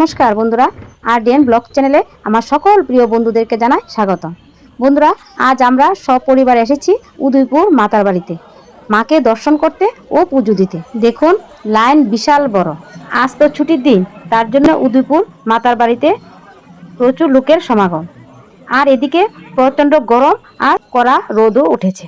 নমস্কার বন্ধুরা, আরডিএন ব্লগ চ্যানেলে আমার সকল প্রিয় বন্ধুদেরকে জানাই স্বাগত। বন্ধুরা, আজ আমরা সপরিবারে এসেছি উদয়পুর মাতার বাড়িতে মাকে দর্শন করতে ও পুজো দিতে। দেখুন, লাইন বিশাল বড়। আজ তো ছুটির দিন, তার জন্য উদয়পুর মাতার বাড়িতে প্রচুর লোকের সমাগম। আর এদিকে প্রচণ্ড গরম আর কড়া রোদও উঠেছে।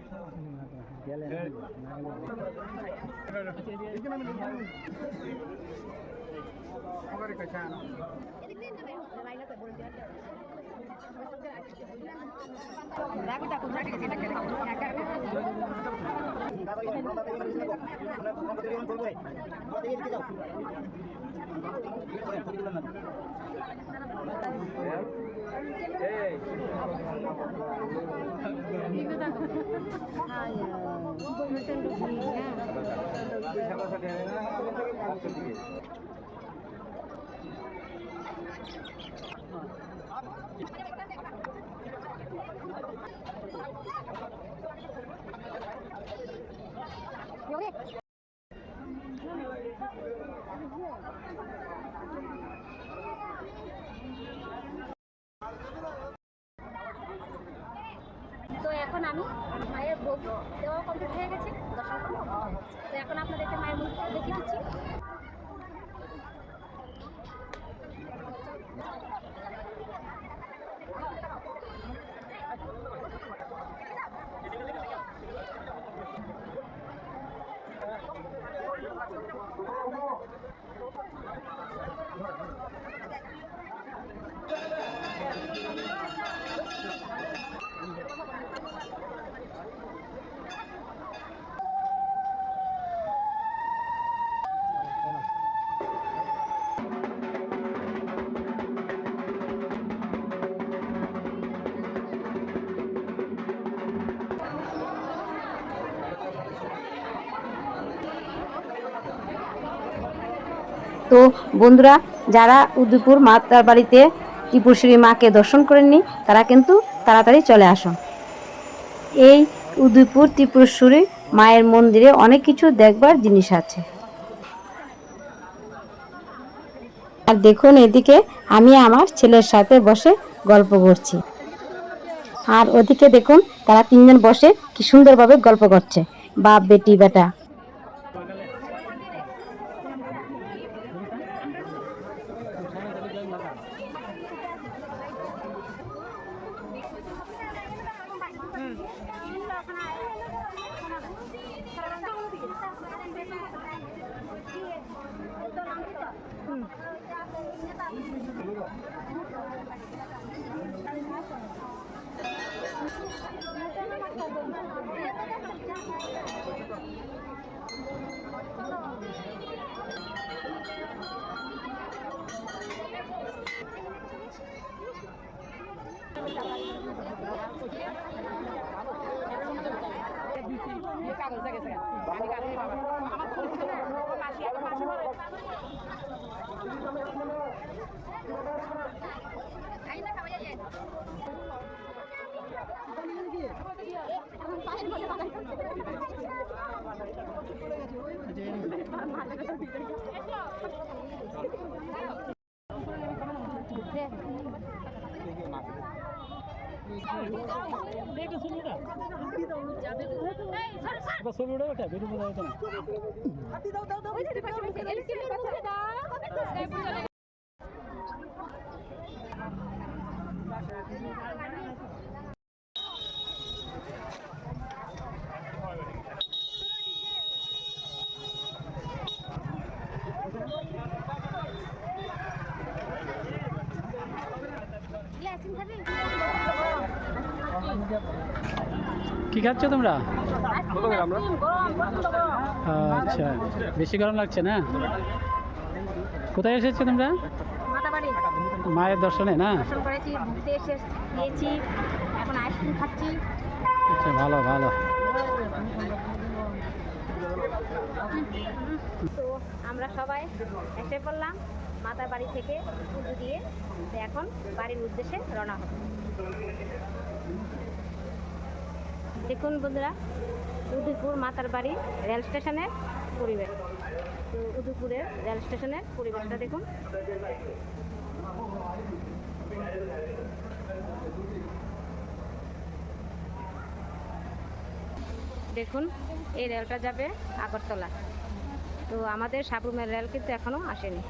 তো এখন আমি মায়ের ভোগ দেওয়া কমপ্লিট হয়ে গেছে, দর্শন করবো। তো এখন আপনাদেরকে মায়ের মুখ দেখিয়ে দিচ্ছি। তো বন্ধুরা, যারা উদয়পুর মাতার বাড়িতে ত্রিপুরেশ্বরী মাকে দর্শন করেননি, তারা কিন্তু তাড়াতাড়ি চলে আসুন। এই উদয়পুর ত্রিপুরেশ্বরী মায়ের মন্দিরে অনেক কিছু দেখবার জিনিস আছে। আর দেখুন, এদিকে আমি আমার ছেলের সাথে বসে গল্প করছি, আর ওদিকে দেখুন তারা তিনজন বসে কি সুন্দরভাবে গল্প করছে, বাপ বেটি বেটা। কি খাচ্ছ তোমরা? আচ্ছা, বেশি গরম লাগছে না? কোথায় এসেছো তোমরা? মায়ের দর্শনে না? আচ্ছা, ভালো ভালো। তো আমরা সবাই এসে পড়লাম মাতার বাড়ি থেকে পুজো দিয়ে। এখন বাড়ির উদ্দেশ্যে রওনা হব। দেখুন বন্ধুরা, উদয়পুর মাতার বাড়ি রেল স্টেশনের পরিবেশ। তো উদয়পুরের রেল স্টেশনের পরিবেশটা দেখুন। দেখুন এই রেলটা যাবে আগরতলা। তো আমাদের সাবরুমের রেল কিন্তু এখনো আসেনি।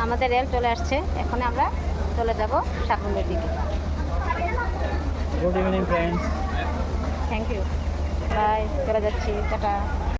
আমাদের রেল চলে আসছে, এখন আমরা চলে যাব সাবরুমের দিকে। Good evening friends. Thank you, bye, চলে যাচ্ছি, টাটা।